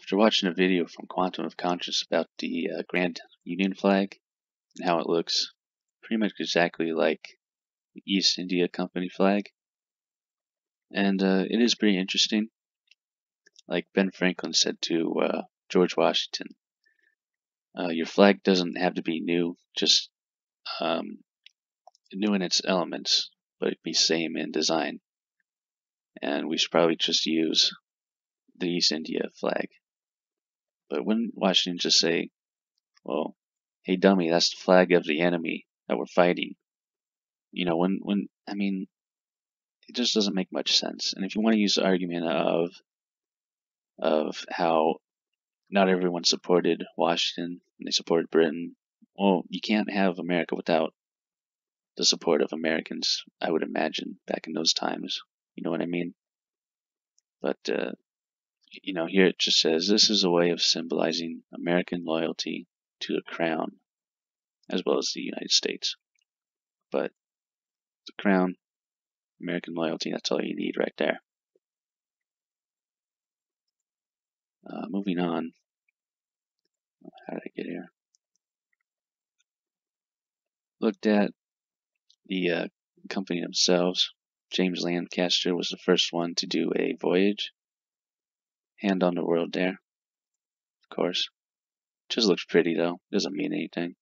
After watching a video from Quantum of Conscious about the Grand Union flag and how it looks pretty much exactly like the East India Company flag, and it is pretty interesting. Like Ben Franklin said to George Washington, your flag doesn't have to be new, just new in its elements, but be same in design. And we should probably just use the East India flag. But wouldn't Washington just say, well, hey dummy, that's the flag of the enemy that we're fighting? You know, I mean, it just doesn't make much sense. And if you want to use the argument of how not everyone supported Washington and they supported Britain, well, you can't have America without the support of Americans, I would imagine, back in those times. You know what I mean? But you know, here it just says this is a way of symbolizing American loyalty to the crown as well as the United States. But the crown, American loyalty, that's all you need right there. Moving on. How did I get here? Looked at the company themselves. James Lancaster was the first one to do a voyage. Hand on the world there, of course. Just looks pretty though, doesn't mean anything.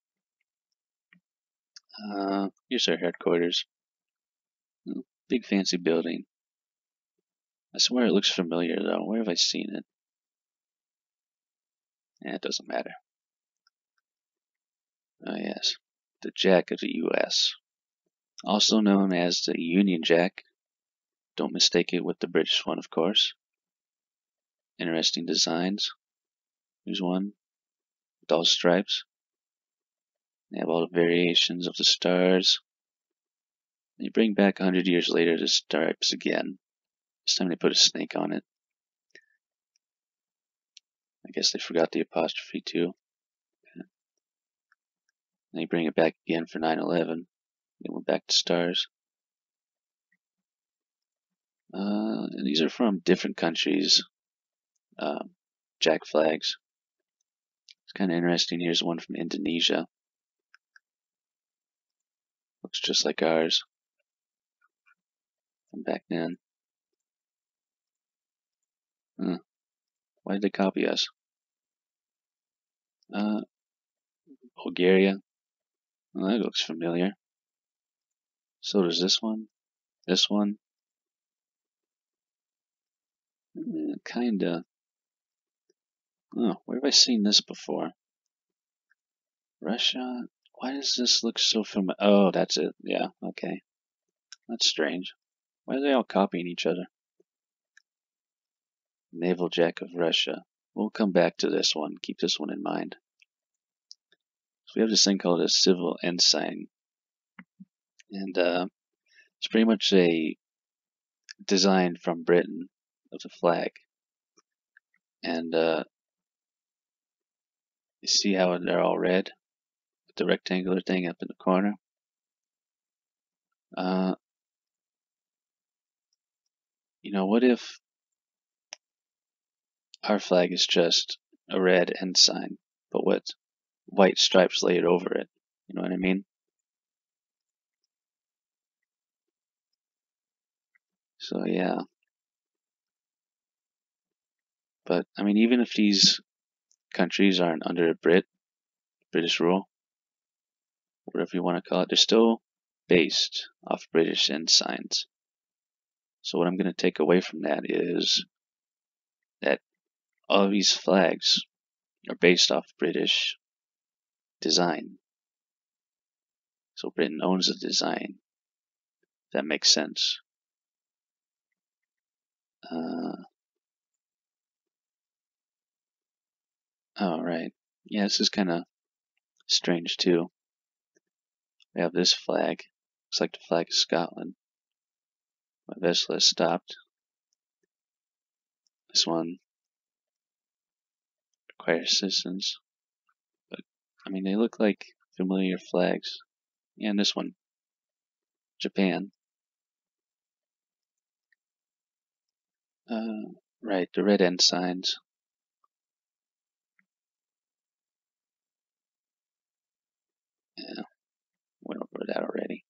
Here's our headquarters. Big fancy building. I swear it looks familiar though. Where have I seen it? It doesn't matter. Oh yes, the Jack of the U.S. Also known as the Union Jack. Don't mistake it with the British one, of course. Interesting designs. Here's one with all stripes. They have all the variations of the stars. They bring back 100 years later the stripes again. This time they put a snake on it. I guess they forgot the apostrophe too. Okay. They bring it back again for 9/11. They went back to stars. And these are from different countries. Jack flags. It's kind of interesting. Here's one from Indonesia. Looks just like ours from back then. Why did they copy us? Bulgaria. Well, that looks familiar. So does this one. This one. Kinda. Oh, where have I seen this before? Russia? Why does this look so familiar? Oh, that's it. Yeah, okay. That's strange. Why are they all copying each other? Naval Jack of Russia. We'll come back to this one. Keep this one in mind. So we have this thing called a civil ensign. And it's pretty much a design from Britain of the flag. And you see how they're all red? With the rectangular thing up in the corner. You know, what if our flag is just a red ensign, but with white stripes laid over it? You know what I mean? So yeah. But I mean, even if these countries aren't under a British rule, whatever you want to call it, they're still based off British ensigns. So what I'm going to take away from that is that all of these flags are based off British design. So Britain owns the design. That makes sense. Oh, right. Yeah, this is kind of strange too. We have this flag. Looks like the flag of Scotland. My vessel has stopped. This one requires assistance. But, I mean, they look like familiar flags. Yeah, and this one, Japan. Right, the red ensigns. went over that already.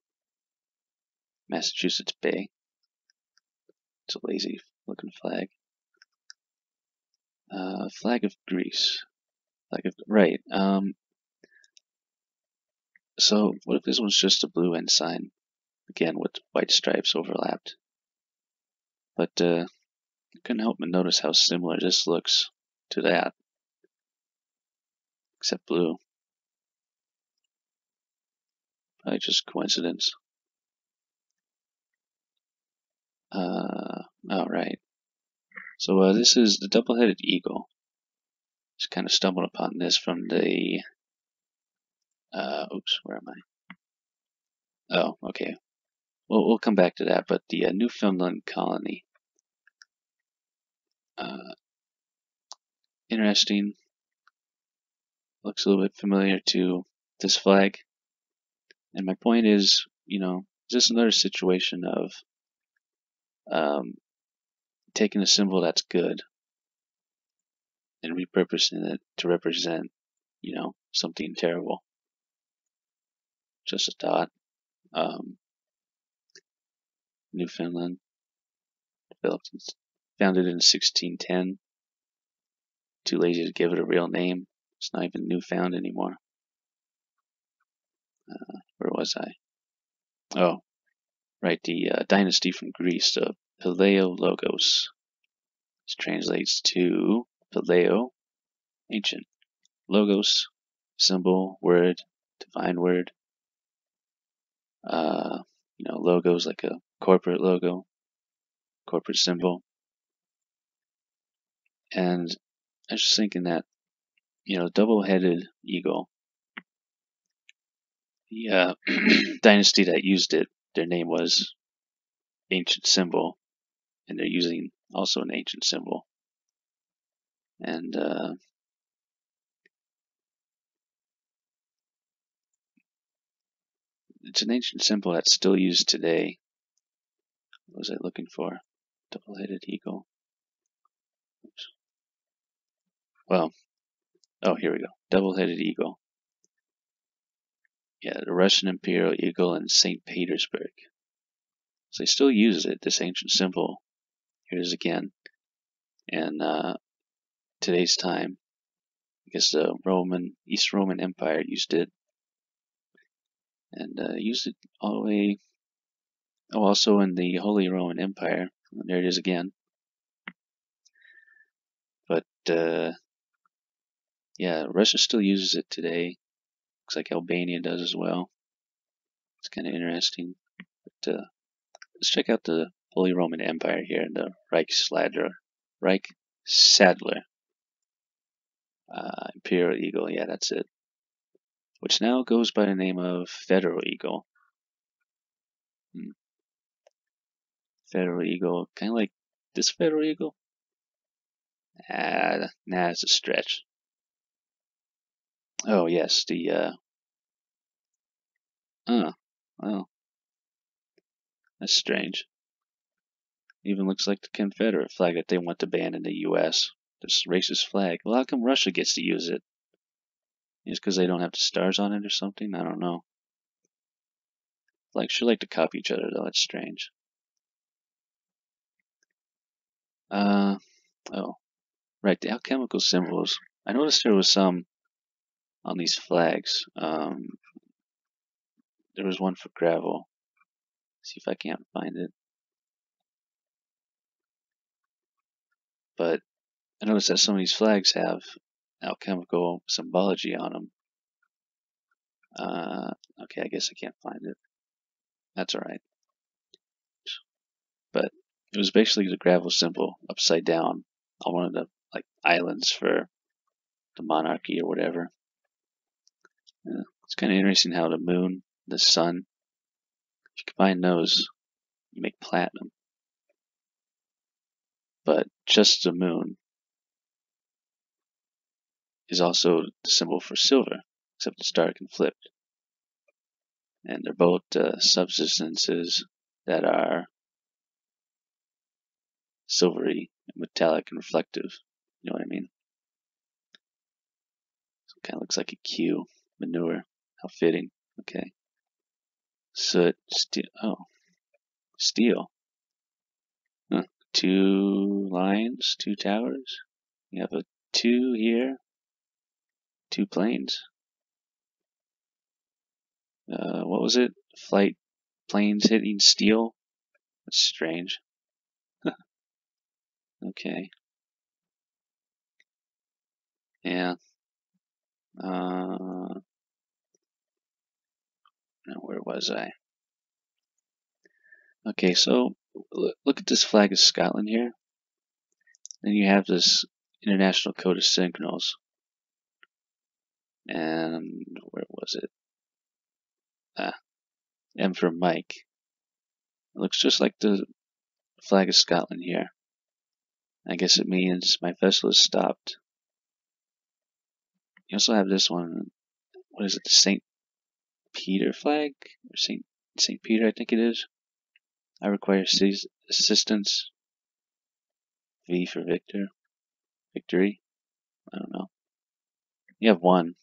Massachusetts Bay. It's a lazy looking flag. Flag of Greece. Right. So what if this was just a blue ensign? Again, with white stripes overlapped. But I couldn't help but notice how similar this looks to that. Except blue. Probably just coincidence. Alright. So this is the double-headed eagle. Just kind of stumbled upon this from the... oops, where am I? Oh, okay. Well, we'll come back to that, but the Newfoundland colony. Interesting. Looks a little bit familiar to this flag. And my point is, you know, just another situation of taking a symbol that's good and repurposing it to represent, you know, something terrible. Just a thought. Newfoundland, founded in 1610. Too lazy to give it a real name. It's not even Newfound anymore. Where was I? Oh, right, the dynasty from Greece, the Paleologos. This translates to Paleo, ancient. Logos, symbol, word, divine word. You know, logos like a corporate logo, corporate symbol. And I was just thinking that, you know, double-headed eagle, the dynasty that used it, their name was ancient symbol, and they're using also an ancient symbol. And it's an ancient symbol that's still used today. What was I looking for? Double-headed eagle. Oops. Well, oh, here we go. Double-headed eagle. Yeah, the Russian Imperial Eagle in St. Petersburg. So they still use it, this ancient symbol. Here it is again. And today's time, I guess the East Roman Empire used it. And used it all the way. Oh, also in the Holy Roman Empire. And there it is again. But yeah, Russia still uses it today. Looks like Albania does as well. It's kind of interesting. But let's check out the Holy Roman Empire here, the Reichsadler. Imperial Eagle, yeah, that's it. Which now goes by the name of Federal Eagle. Federal Eagle, kind of like this Federal Eagle. Nah, it's a stretch. Oh yes, the well, that's strange. Even looks like the Confederate flag that they want to ban in the U.S. This racist flag. Well, how come Russia gets to use it? Just because they don't have the stars on it or something? I don't know. Like, sure like to copy each other though. That's strange. Oh, right. The alchemical symbols. I noticed there was some on these flags. There was one for gravel. See if I can't find it. But I noticed that some of these flags have alchemical symbology on them. Okay, I guess I can't find it. That's alright. But it was basically the gravel symbol upside down on one of the like islands for the monarchy or whatever. It's kind of interesting how the moon, the sun, if you combine those, you make platinum. But just the moon is also the symbol for silver, except it's dark and flipped. And they're both substances that are silvery, metallic, and reflective. You know what I mean? So it kind of looks like a Q. Manure. How fitting. Okay. Soot, steel. Oh, steel. Huh. 2 lines, 2 towers. You have a 2 here, 2 planes. What was it? Flight planes hitting steel? That's strange. Okay. Yeah. Now where was I? Okay, so look at this flag of Scotland here. Then you have this International Code of Signals. And where was it? M for Mike. It looks just like the flag of Scotland here. I guess it means my vessel is stopped. You also have this one. What is it? The St. Peter flag? Or St. Peter, I think it is. I require assistance. V for Victor. Victory. I don't know. You have 1.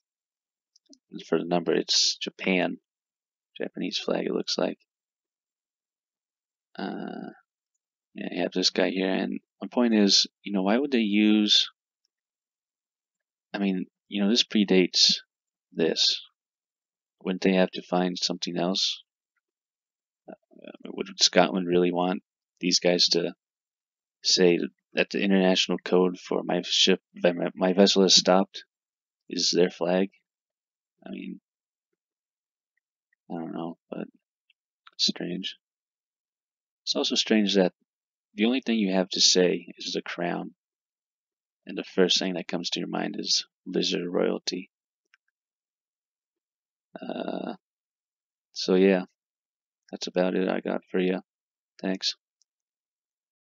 For the number, it's Japan. Japanese flag, it looks like. Yeah, you have this guy here. And my point is, why would they use... I mean, this predates this. Wouldn't they have to find something else? Would Scotland really want these guys to say that the international code for my ship, my vessel is stopped, is their flag? I mean, I don't know, but it's strange. It's also strange that the only thing you have to say is the crown, and the first thing that comes to your mind is lizard royalty. So yeah, that's about it I got for you. Thanks.